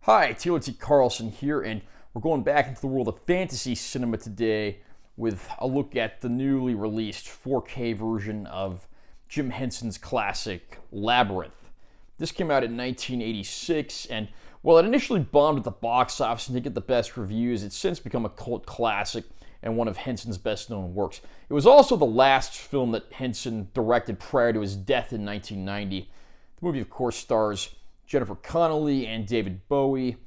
Hi, T.O.T. Carlson here, and we're going back into the world of fantasy cinema today with a look at the newly released 4K version of Jim Henson's classic Labyrinth. This came out in 1986, and while it initially bombed at the box office and didn't get the best reviews, it's since become a cult classic and one of Henson's best-known works. It was also the last film that Henson directed prior to his death in 1990. The movie, of course, stars Jennifer Connelly and David Bowie,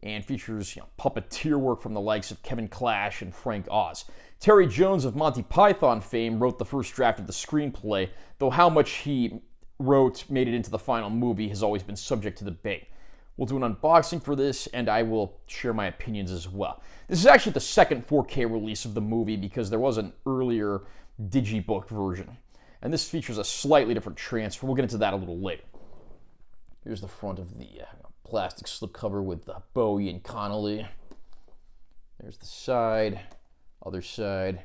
and features puppeteer work from the likes of Kevin Clash and Frank Oz. Terry Jones of Monty Python fame wrote the first draft of the screenplay, though how much he wrote made it into the final movie has always been subject to debate. We'll do an unboxing for this, and I will share my opinions as well. This is actually the second 4K release of the movie because there was an earlier digibook version, and this features a slightly different transfer. We'll get into that a little later. Here's the front of the plastic slipcover with Bowie and Connolly. There's the side, other side.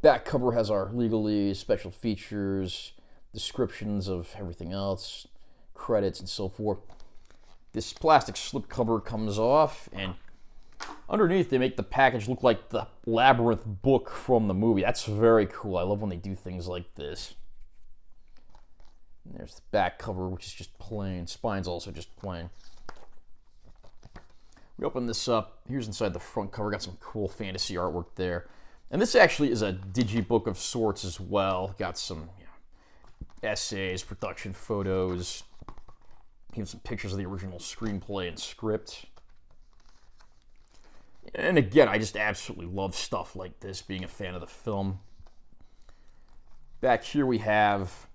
Back cover has our legalese, special features, descriptions of everything else, credits, and so forth. This plastic slipcover comes off, and underneath they make the package look like the Labyrinth book from the movie. That's very cool. I love when they do things like this. And there's the back cover, which is just plain. Spine's also just plain. We open this up. Here's inside the front cover. Got some cool fantasy artwork there. And this actually is a digibook of sorts as well. Got some essays, production photos, even some pictures of the original screenplay and script. And again, I just absolutely love stuff like this, being a fan of the film. Back here we have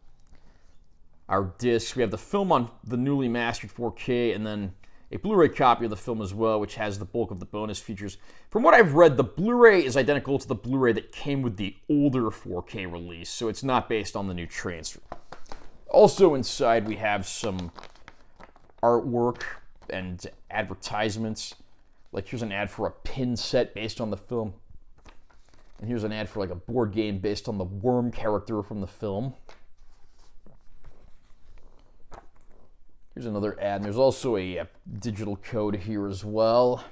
our discs. We have the film on the newly mastered 4K, and then a Blu-ray copy of the film as well, which has the bulk of the bonus features. From what I've read, the Blu-ray is identical to the Blu-ray that came with the older 4K release, so it's not based on the new transfer. Also inside, we have some artwork and advertisements. Like here's an ad for a pin set based on the film. And here's an ad for like a board game based on the worm character from the film. Here's another ad, and there's also a digital code here as well.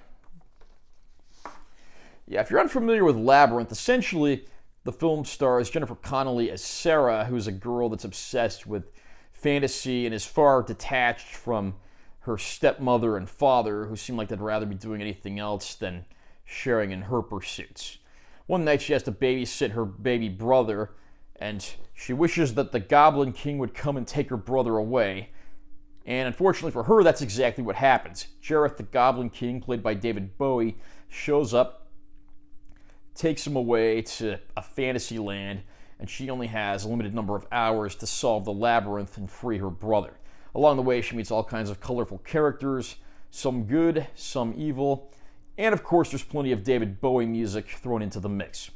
Yeah, if you're unfamiliar with Labyrinth, essentially the film stars Jennifer Connelly as Sarah, who's a girl that's obsessed with fantasy and is far detached from her stepmother and father, who seem like they'd rather be doing anything else than sharing in her pursuits. One night she has to babysit her baby brother, and she wishes that the Goblin King would come and take her brother away. And unfortunately for her, that's exactly what happens. Jareth the Goblin King, played by David Bowie, shows up, takes him away to a fantasy land, and she only has a limited number of hours to solve the labyrinth and free her brother. Along the way, she meets all kinds of colorful characters, some good, some evil, and of course, there's plenty of David Bowie music thrown into the mix.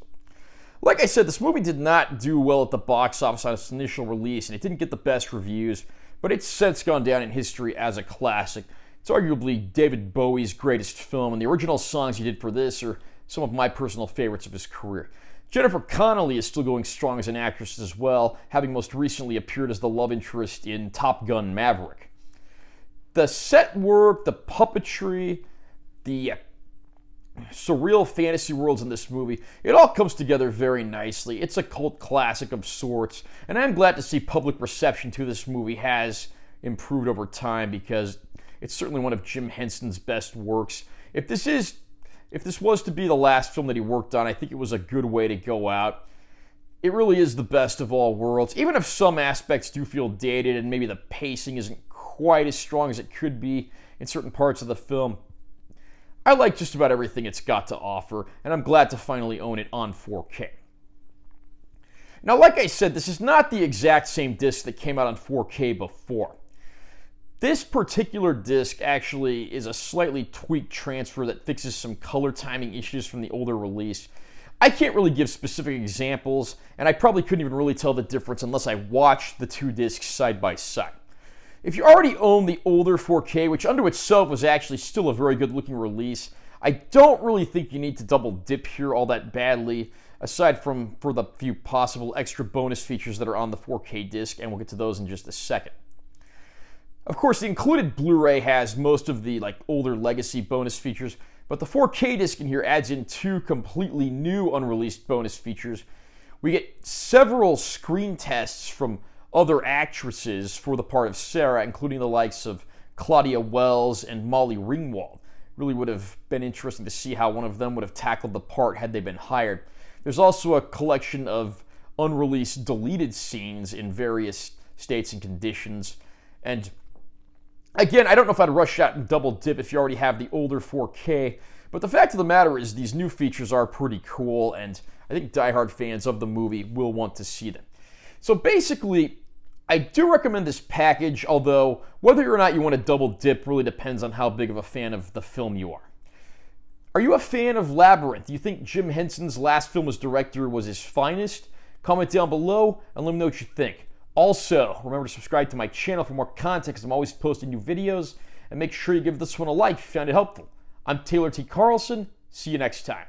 Like I said, this movie did not do well at the box office on its initial release, and it didn't get the best reviews, but it's since gone down in history as a classic. It's arguably David Bowie's greatest film, and the original songs he did for this are some of my personal favorites of his career. Jennifer Connelly is still going strong as an actress as well, having most recently appeared as the love interest in Top Gun Maverick. The set work, the puppetry, the surreal fantasy worlds in this movie, it all comes together very nicely. It's a cult classic of sorts, and I'm glad to see public reception to this movie has improved over time because it's certainly one of Jim Henson's best works. If this was to be the last film that he worked on, I think it was a good way to go out. It really is the best of all worlds, even if some aspects do feel dated and maybe the pacing isn't quite as strong as it could be in certain parts of the film. I like just about everything it's got to offer, and I'm glad to finally own it on 4K. Now, like I said, this is not the exact same disc that came out on 4K before. This particular disc actually is a slightly tweaked transfer that fixes some color timing issues from the older release. I can't really give specific examples, and I probably couldn't even really tell the difference unless I watched the two discs side by side. If you already own the older 4K, which unto itself was actually still a very good looking release, I don't really think you need to double dip here all that badly, aside from for the few possible extra bonus features that are on the 4K disc, and we'll get to those in just a second. Of course, the included Blu-ray has most of the older legacy bonus features, but the 4K disc in here adds in 2 completely new unreleased bonus features. We get several screen tests from other actresses for the part of Sarah, including the likes of Claudia Wells and Molly Ringwald. Really would have been interesting to see how one of them would have tackled the part had they been hired. There's also a collection of unreleased deleted scenes in various states and conditions. And again, I don't know if I'd rush out and double dip if you already have the older 4K, but the fact of the matter is these new features are pretty cool, and I think diehard fans of the movie will want to see them. So basically, I do recommend this package, although whether or not you want to double dip really depends on how big of a fan of the film you are. Are you a fan of Labyrinth? Do you think Jim Henson's last film as director was his finest? Comment down below and let me know what you think. Also, remember to subscribe to my channel for more content because I'm always posting new videos, and make sure you give this one a like if you found it helpful. I'm Taylor T. Carlson. See you next time.